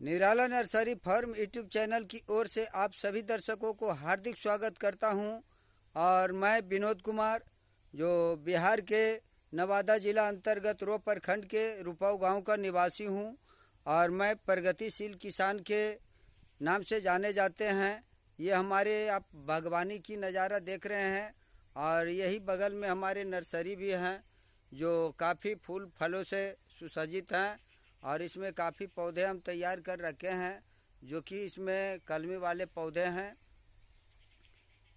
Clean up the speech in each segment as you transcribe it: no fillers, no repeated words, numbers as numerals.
निराला nursery farm YouTube channel की ओर से आप सभी दर्शकों को हार्दिक स्वागत करता हूं। और मैं विनोद कुमार, जो बिहार के नवादा जिला अंतर्गत रो प्रखंड के रुपाऊ गांव का निवासी हूं। और मैं प्रगतिशील किसान के नाम से जाने जाते हैं। ये हमारे आप बागवानी की नज़ारा देख रहे हैं और यही बगल में हमारे नर्सरी भी हैं, जो काफ़ी फूल फलों से सुसज्जित हैं। और इसमें काफ़ी पौधे हम तैयार कर रखे हैं, जो कि इसमें कलमी वाले पौधे हैं।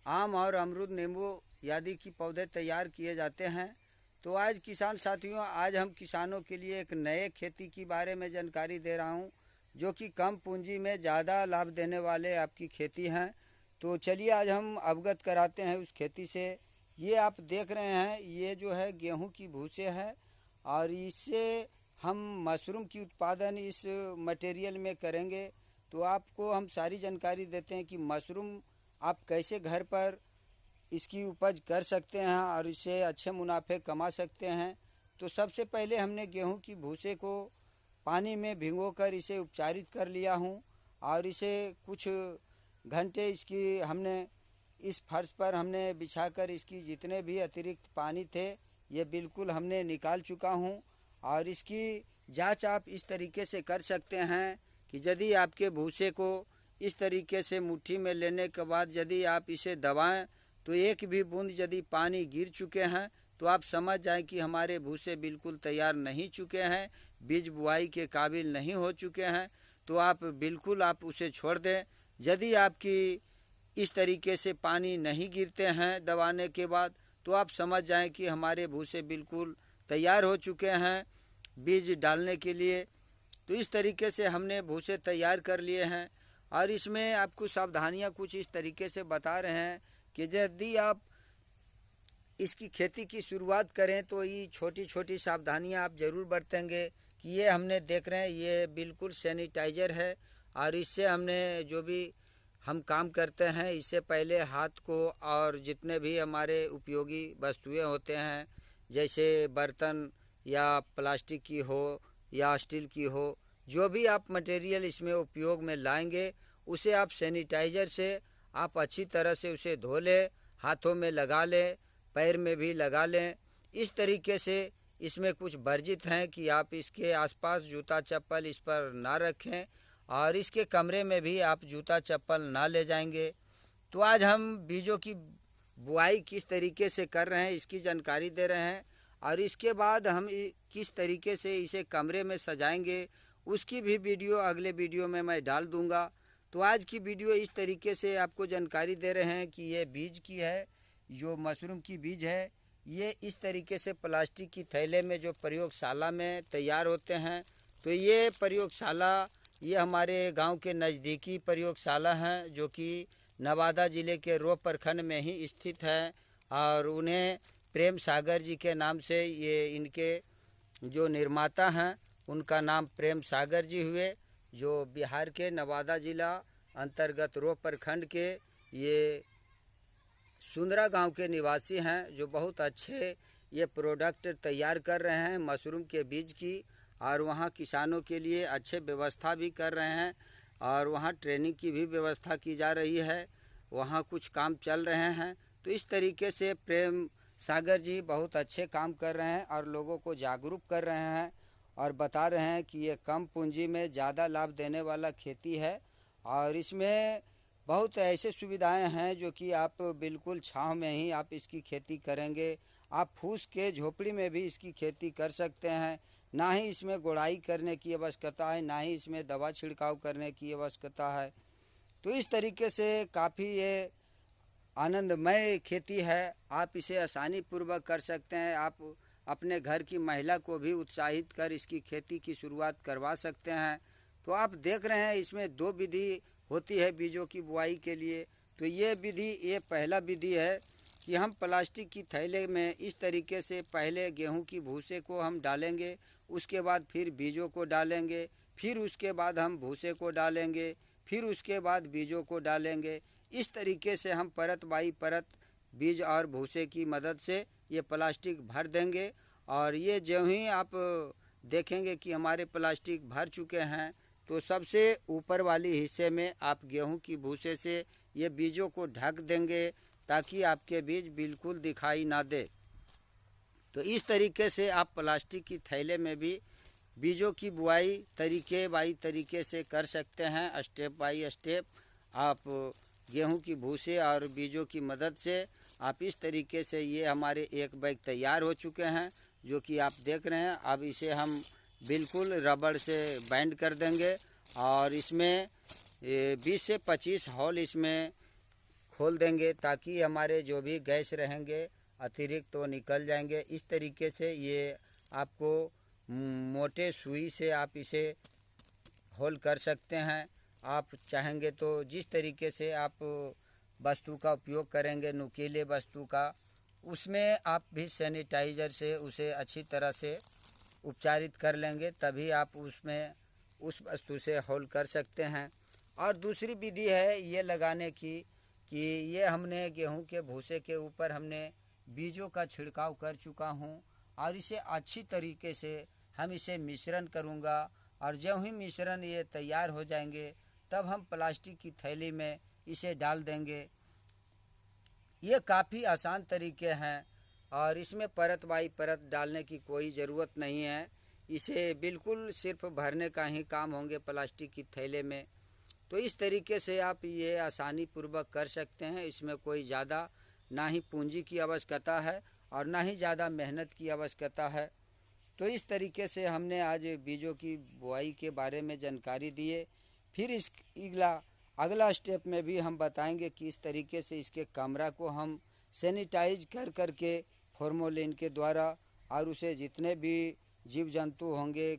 आम और अमरूद, नींबू आदि की पौधे तैयार किए जाते हैं। तो आज किसान साथियों, आज हम किसानों के लिए एक नए खेती के बारे में जानकारी दे रहा हूं, जो कि कम पूंजी में ज़्यादा लाभ देने वाले आपकी खेती हैं। तो चलिए आज हम अवगत कराते हैं उस खेती से। ये आप देख रहे हैं, ये जो है गेहूं की भूसे है और इससे हम मशरूम की उत्पादन इस मटेरियल में करेंगे। तो आपको हम सारी जानकारी देते हैं कि मशरूम आप कैसे घर पर इसकी उपज कर सकते हैं और इससे अच्छे मुनाफे कमा सकते हैं। तो सबसे पहले हमने गेहूं की भूसे को पानी में भिगोकर इसे उपचारित कर लिया हूं और इसे कुछ घंटे इसकी हमने इस फर्श पर हमने बिछाकर इसकी जितने भी अतिरिक्त पानी थे ये बिल्कुल हमने निकाल चुका हूं। और इसकी जांच आप इस तरीके से कर सकते हैं कि यदि आपके भूसे को इस तरीके से मुट्ठी में लेने के बाद यदि आप इसे दबाएं तो एक भी बूंद यदि पानी गिर चुके हैं तो आप समझ जाएं कि हमारे भूसे बिल्कुल तैयार नहीं चुके हैं, बीज बुआई के काबिल नहीं हो चुके हैं। तो आप बिल्कुल आप उसे छोड़ दें। यदि आपकी इस तरीके से पानी नहीं गिरते हैं दबाने के बाद, तो आप समझ जाएं कि हमारे भूसे बिल्कुल तैयार हो चुके हैं बीज डालने के लिए। तो इस तरीके से हमने भूसे तैयार कर लिए हैं। और इसमें आपको सावधानियां कुछ इस तरीके से बता रहे हैं कि यदि आप इसकी खेती की शुरुआत करें तो ये छोटी छोटी सावधानियां आप ज़रूर बरतेंगे। कि ये हमने देख रहे हैं, ये बिल्कुल सैनिटाइज़र है और इससे हमने जो भी हम काम करते हैं इससे पहले हाथ को और जितने भी हमारे उपयोगी वस्तुएं होते हैं, जैसे बर्तन या प्लास्टिक की हो या स्टील की हो, जो भी आप मटेरियल इसमें उपयोग में लाएंगे उसे आप सैनिटाइज़र से आप अच्छी तरह से उसे धो लें, हाथों में लगा लें, पैर में भी लगा लें। इस तरीके से इसमें कुछ वर्जित हैं कि आप इसके आसपास जूता चप्पल इस पर ना रखें और इसके कमरे में भी आप जूता चप्पल ना ले जाएंगे। तो आज हम बीजों की बुआई किस तरीके से कर रहे हैं इसकी जानकारी दे रहे हैं और इसके बाद हम किस तरीके से इसे कमरे में सजाएंगे उसकी भी वीडियो अगले वीडियो में मैं डाल दूंगा। तो आज की वीडियो इस तरीके से आपको जानकारी दे रहे हैं कि ये बीज की है, जो मशरूम की बीज है। ये इस तरीके से प्लास्टिक की थैले में जो प्रयोगशाला में तैयार होते हैं। तो ये प्रयोगशाला ये हमारे गांव के नज़दीकी प्रयोगशाला हैं, जो कि नवादा ज़िले के रो प्रखंड में ही स्थित है। और उन्हें प्रेम सागर जी के नाम से ये इनके जो निर्माता हैं उनका नाम प्रेम सागर जी हुए, जो बिहार के नवादा ज़िला अंतर्गत रो प्रखंड के ये सुंदरा गांव के निवासी हैं, जो बहुत अच्छे ये प्रोडक्ट तैयार कर रहे हैं मशरूम के बीज की। और वहाँ किसानों के लिए अच्छे व्यवस्था भी कर रहे हैं और वहाँ ट्रेनिंग की भी व्यवस्था की जा रही है, वहाँ कुछ काम चल रहे हैं। तो इस तरीके से प्रेम सागर जी बहुत अच्छे काम कर रहे हैं और लोगों को जागरूक कर रहे हैं और बता रहे हैं कि ये कम पूंजी में ज़्यादा लाभ देने वाला खेती है। और इसमें बहुत ऐसे सुविधाएं हैं जो कि आप बिल्कुल छांव में ही आप इसकी खेती करेंगे। आप फूस के झोपड़ी में भी इसकी खेती कर सकते हैं। ना ही इसमें गोड़ाई करने की आवश्यकता है, ना ही इसमें दवा छिड़काव करने की आवश्यकता है। तो इस तरीके से काफ़ी ये आनंदमय खेती है, आप इसे आसानी पूर्वक कर सकते हैं। आप अपने घर की महिला को भी उत्साहित कर इसकी खेती की शुरुआत करवा सकते हैं। तो आप देख रहे हैं इसमें दो विधि होती है बीजों की बुआई के लिए। तो ये विधि, ये पहला विधि है कि हम प्लास्टिक की थैले में इस तरीके से पहले गेहूं की भूसे को हम डालेंगे, उसके बाद फिर बीजों को डालेंगे, फिर उसके बाद हम भूसे को डालेंगे, फिर उसके बाद बीजों को डालेंगे। इस तरीके से हम परत बाई परत बीज और भूसे की मदद से ये प्लास्टिक भर देंगे। और ये जो ही आप देखेंगे कि हमारे प्लास्टिक भर चुके हैं तो सबसे ऊपर वाली हिस्से में आप गेहूं की भूसे से ये बीजों को ढक देंगे ताकि आपके बीज बिल्कुल दिखाई ना दे। तो इस तरीके से आप प्लास्टिक की थैले में भी बीजों की बुआई तरीके बाई तरीके से कर सकते हैं। स्टेप बाई स्टेप आप गेहूं की भूसे और बीजों की मदद से आप इस तरीके से, ये हमारे एक बैग तैयार हो चुके हैं जो कि आप देख रहे हैं। अब इसे हम बिल्कुल रबड़ से बैंड कर देंगे और इसमें 20 से 25 होल इसमें खोल देंगे ताकि हमारे जो भी गैस रहेंगे अतिरिक्त तो निकल जाएंगे। इस तरीके से ये आपको मोटे सुई से आप इसे होल कर सकते हैं। आप चाहेंगे तो जिस तरीके से आप वस्तु का उपयोग करेंगे, नुकीले वस्तु का, उसमें आप भी सैनिटाइज़र से उसे अच्छी तरह से उपचारित कर लेंगे, तभी आप उसमें उस वस्तु से होल कर सकते हैं। और दूसरी विधि है ये लगाने की कि ये हमने गेहूं के भूसे के ऊपर हमने बीजों का छिड़काव कर चुका हूं और इसे अच्छी तरीके से हम इसे मिश्रण करूंगा और जब ही मिश्रण ये तैयार हो जाएंगे तब हम प्लास्टिक की थैली में इसे डाल देंगे। ये काफ़ी आसान तरीके हैं और इसमें परत बाई परत डालने की कोई ज़रूरत नहीं है। इसे बिल्कुल सिर्फ भरने का ही काम होंगे प्लास्टिक की थैले में। तो इस तरीके से आप ये आसानी पूर्वक कर सकते हैं। इसमें कोई ज़्यादा ना ही पूंजी की आवश्यकता है और ना ही ज़्यादा मेहनत की आवश्यकता है। तो इस तरीके से हमने आज बीजों की बुआई के बारे में जानकारी दिए। फिर इस अगला स्टेप में भी हम बताएंगे कि इस तरीके से इसके कमरा को हम सैनिटाइज कर करके फॉर्मोलिन के द्वारा, और उसे जितने भी जीव जंतु होंगे,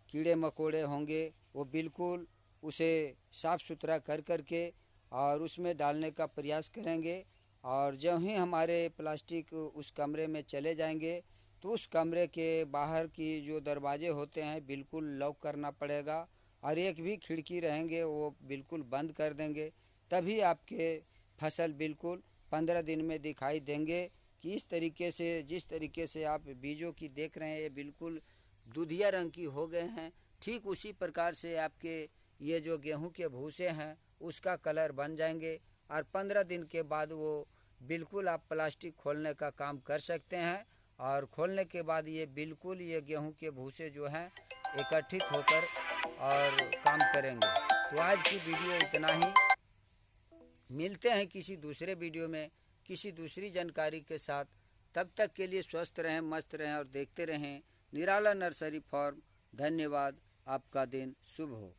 कीड़े मकोड़े होंगे, वो बिल्कुल उसे साफ़ सुथरा कर करके और उसमें डालने का प्रयास करेंगे। और जब ही हमारे प्लास्टिक उस कमरे में चले जाएंगे तो उस कमरे के बाहर की जो दरवाजे होते हैं बिल्कुल लॉक करना पड़ेगा और एक भी खिड़की रहेंगे वो बिल्कुल बंद कर देंगे। तभी आपके फसल बिल्कुल 15 दिन में दिखाई देंगे कि इस तरीके से, जिस तरीके से आप बीजों की देख रहे हैं ये बिल्कुल दूधिया रंग की हो गए हैं, ठीक उसी प्रकार से आपके ये जो गेहूं के भूसे हैं उसका कलर बन जाएंगे और 15 दिन के बाद वो बिल्कुल आप प्लास्टिक खोलने का काम कर सकते हैं। और खोलने के बाद ये बिल्कुल ये गेहूं के भूसे जो हैं एकत्रित होकर और काम करेंगे। तो आज की वीडियो इतना ही। मिलते हैं किसी दूसरे वीडियो में किसी दूसरी जानकारी के साथ। तब तक के लिए स्वस्थ रहें, मस्त रहें और देखते रहें निराला नर्सरी फार्म। धन्यवाद। आपका दिन शुभ हो।